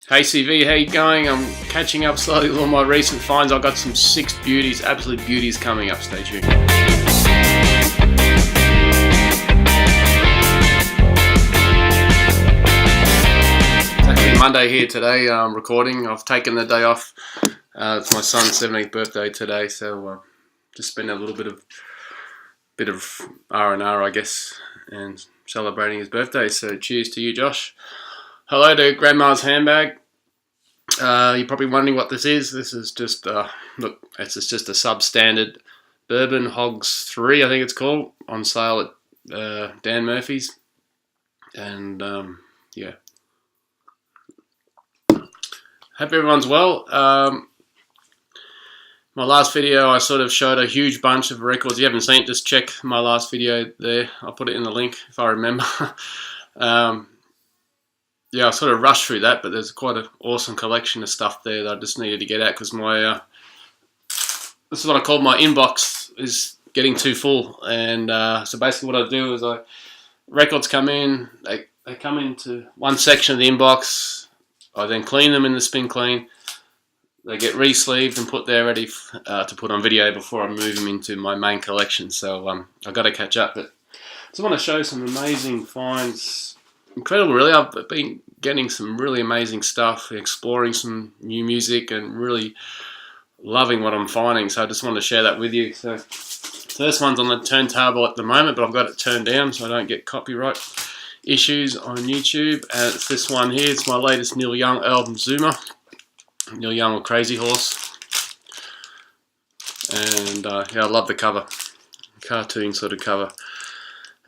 Hey CV, how you going? I'm catching up slightly with all my recent finds. I've got some 6 beauties, absolute beauties coming up. Stay tuned. It's actually Monday here today. I'm recording. I've taken the day off. It's my son's 17th birthday today, so just spend a little bit of R&R, I guess, and celebrating his birthday. So cheers to you, Josh. Hello to Grandma's Handbag. You're probably wondering what this is. This is just, look, it's just a substandard Bourbon Hogs 3, I think it's called, on sale at Dan Murphy's. And, yeah. Hope everyone's well. My last video, I sort of showed a huge bunch of records. If you haven't seen it, just check my last video there. I'll put it in the link if I remember. Yeah, I sort of rushed through that, but there's quite an awesome collection of stuff there that I just needed to get out because my, this is what I call my inbox is getting too full. And so basically what I do is records come in, they come into one section of the inbox, I then clean them in the spin clean, they get re-sleeved and put there ready to put on video before I move them into my main collection. So I've got to catch up, but I just want to show some amazing finds. Incredible, really. I've been getting some really amazing stuff, exploring some new music and really loving what I'm finding, so I just want to share that with you. So first one's on the turntable at the moment, but I've got it turned down so I don't get copyright issues on YouTube. And it's this one here. It's my latest Neil Young album, Zoomer. Neil Young or Crazy Horse. And yeah, I love the cover. Cartoon sort of cover.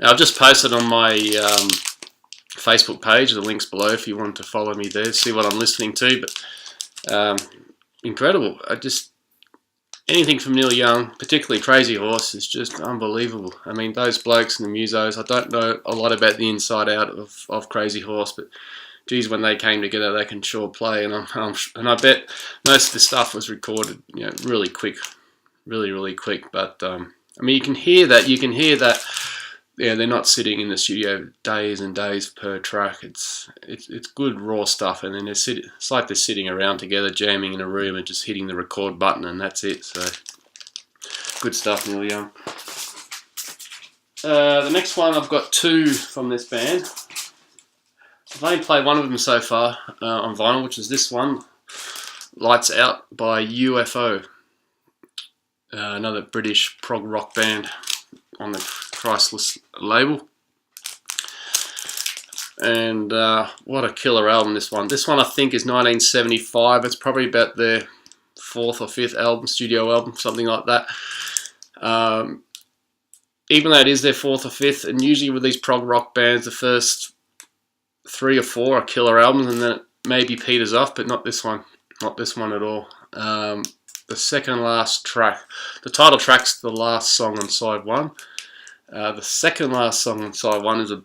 Now, I've just posted on my Facebook page, the link's below if you want to follow me there, see what I'm listening to. But incredible. Anything from Neil Young, particularly Crazy Horse, is just unbelievable. I mean, those blokes and the musos, I don't know a lot about the inside out of Crazy Horse, but geez, when they came together, they can sure play. And I bet most of the stuff was recorded, really quick, really quick. But I mean, you can hear that. Yeah, they're not sitting in the studio days and days per track. It's good raw stuff, and then it's like they're sitting around together, jamming in a room and just hitting the record button, and that's it. So good stuff, Neil Young. The next one, I've got 2 from this band. I've only played one of them so far on vinyl, which is this one, Lights Out by UFO, another British prog rock band on the Priceless label. And what a killer album this one. This one I think is 1975. It's probably about their 4th or 5th album, studio album, something like that. Even though it is their 4th or 5th, and usually with these prog rock bands, the first 3 or 4 are killer albums, and then it maybe peters off, but not this one. Not this one at all. The second last track, the title track's the last song on side 1. The second last song on side 1 is a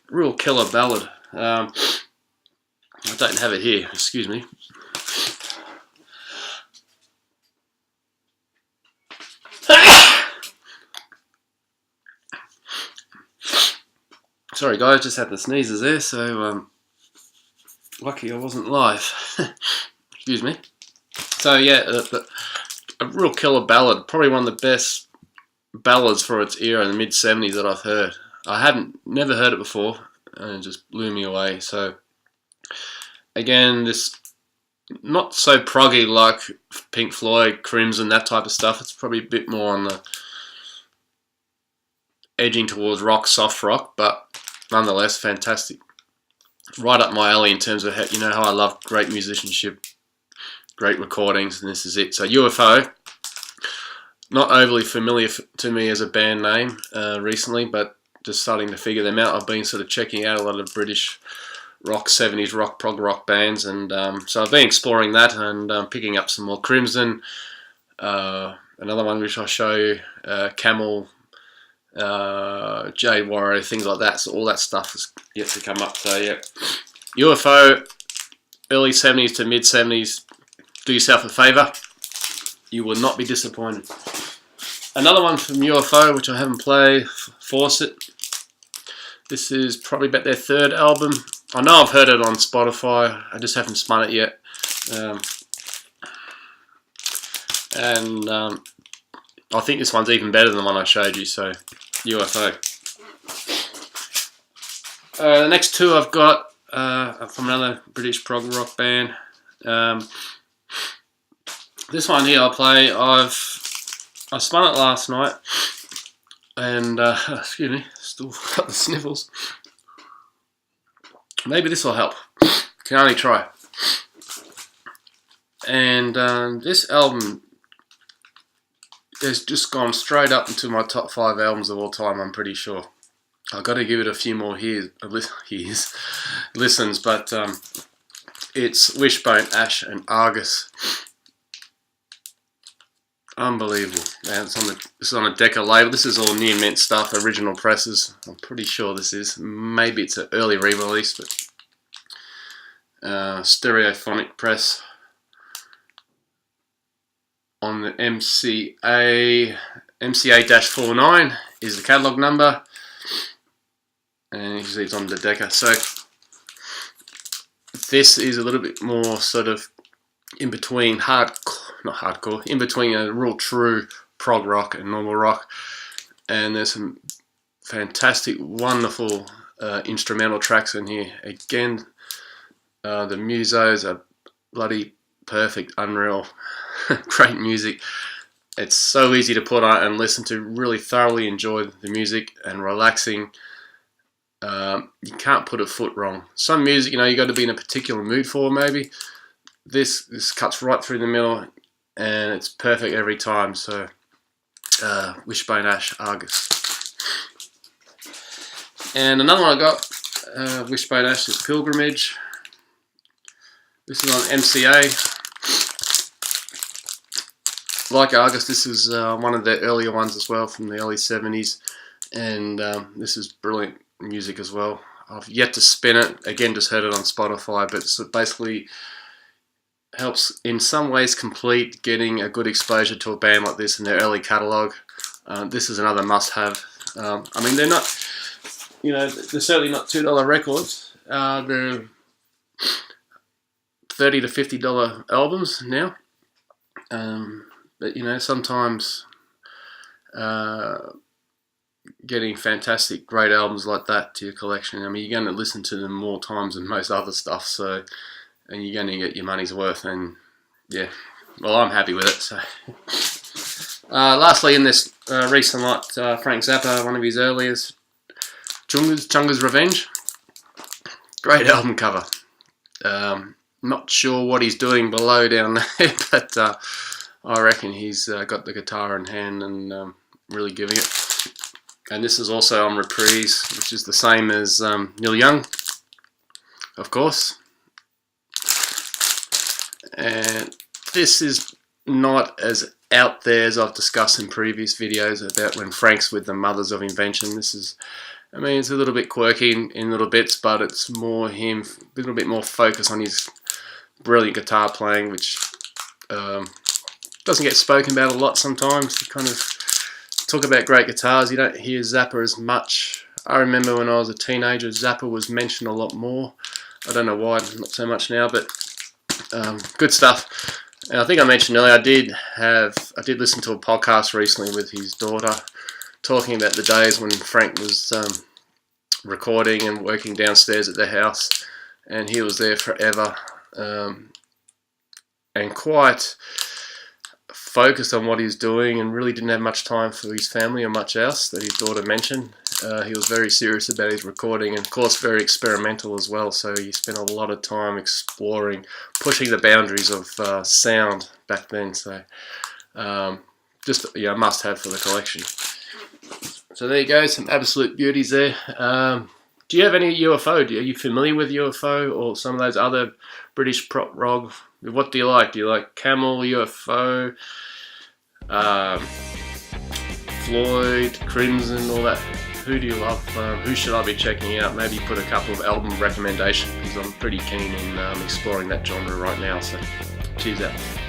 real killer ballad. I don't have it here, excuse me. Sorry guys, just had the sneezes there, so lucky I wasn't live. Excuse me. So yeah, a real killer ballad, probably one of the best ballads for its era in the mid-70s that I've heard. I never heard it before, and it just blew me away. So again, this not so proggy like Pink Floyd, Crimson, that type of stuff. It's probably a bit more on the edging towards rock, soft rock, but nonetheless fantastic. Right up my alley in terms of how I love great musicianship, great recordings, and this is it. So UFO, not overly familiar to me as a band name recently, but just starting to figure them out. I've been sort of checking out a lot of British rock, 70s rock, prog rock bands, and so I've been exploring that and picking up some more Crimson, another one which I'll show you, Camel, Jade Warrior, things like that. So all that stuff is yet to come up. So yeah, UFO, early 70s to mid 70s. Do yourself a favour, you will not be disappointed. Another one from UFO, which I haven't played, Fawcett. This is probably about their 3rd album. I know I've heard it on Spotify, I just haven't spun it yet. I think this one's even better than the one I showed you, so UFO. The next two I've got from another British prog rock band. This one here I play, I spun it last night, and excuse me, still got the sniffles. Maybe this will help. Can only try. And this album has just gone straight up into my top 5 albums of all time, I'm pretty sure. I've got to give it a few more listens, but it's Wishbone, Ash and Argus. Unbelievable. Man, it's on a Decca label. This is all new mint stuff, original presses. I'm pretty sure this is. Maybe it's an early re-release, but stereophonic press on the MCA-49 is the catalogue number, and you can see it's on the Decca. So this is a little bit more sort of in between not hardcore, in between a real true prog rock and normal rock, and there's some fantastic, wonderful instrumental tracks in here. Again, the musos are bloody perfect, unreal, great music. It's so easy to put on and listen to, really thoroughly enjoy the music and relaxing. You can't put a foot wrong. Some music, you got to be in a particular mood for, maybe. This cuts right through the middle, and it's perfect every time. So, Wishbone, Ash, Argus. And another one I got, Wishbone, Ash, is Pilgrimage. This is on MCA. Like Argus, this is one of the earlier ones as well, from the early 70s. And this is brilliant music as well. I've yet to spin it. Again, just heard it on Spotify, but it basically helps in some ways complete getting a good exposure to a band like this in their early catalogue. This is another must-have. I mean, they're not, they're certainly not $2 records. They're $30 to $50 albums now. But sometimes getting fantastic, great albums like that to your collection, I mean, you're going to listen to them more times than most other stuff, so, and you're going to get your money's worth, and yeah, well, I'm happy with it. So, lastly, in this recent lot, Frank Zappa, one of his earliest, Chunga's Revenge. Great album cover. Not sure what he's doing below down there, but I reckon he's got the guitar in hand and really giving it. And this is also on Reprise, which is the same as Neil Young, of course. And this is not as out there as I've discussed in previous videos about when Frank's with the Mothers of Invention. This is, I mean, it's a little bit quirky in little bits, but it's more him, a little bit more focus on his brilliant guitar playing, which doesn't get spoken about a lot sometimes. You kind of talk about great guitars, you don't hear Zappa as much. I remember when I was a teenager, Zappa was mentioned a lot more. I don't know why, not so much now, but good stuff. And I think I mentioned earlier, I did listen to a podcast recently with his daughter, talking about the days when Frank was recording and working downstairs at their house, and he was there forever, and quite focused on what he was doing, and really didn't have much time for his family or much else that his daughter mentioned. He was very serious about his recording, and of course very experimental as well, so he spent a lot of time exploring, pushing the boundaries of sound back then. So just a must have for the collection. So there you go, some absolute beauties there. Do you have any UFO? Are you familiar with UFO or some of those other British prog rock? What do you like? Do you like Camel, UFO, Floyd, Crimson, all that? Who do you love? Who should I be checking out? Maybe put a couple of album recommendations, because I'm pretty keen in exploring that genre right now. So cheers out.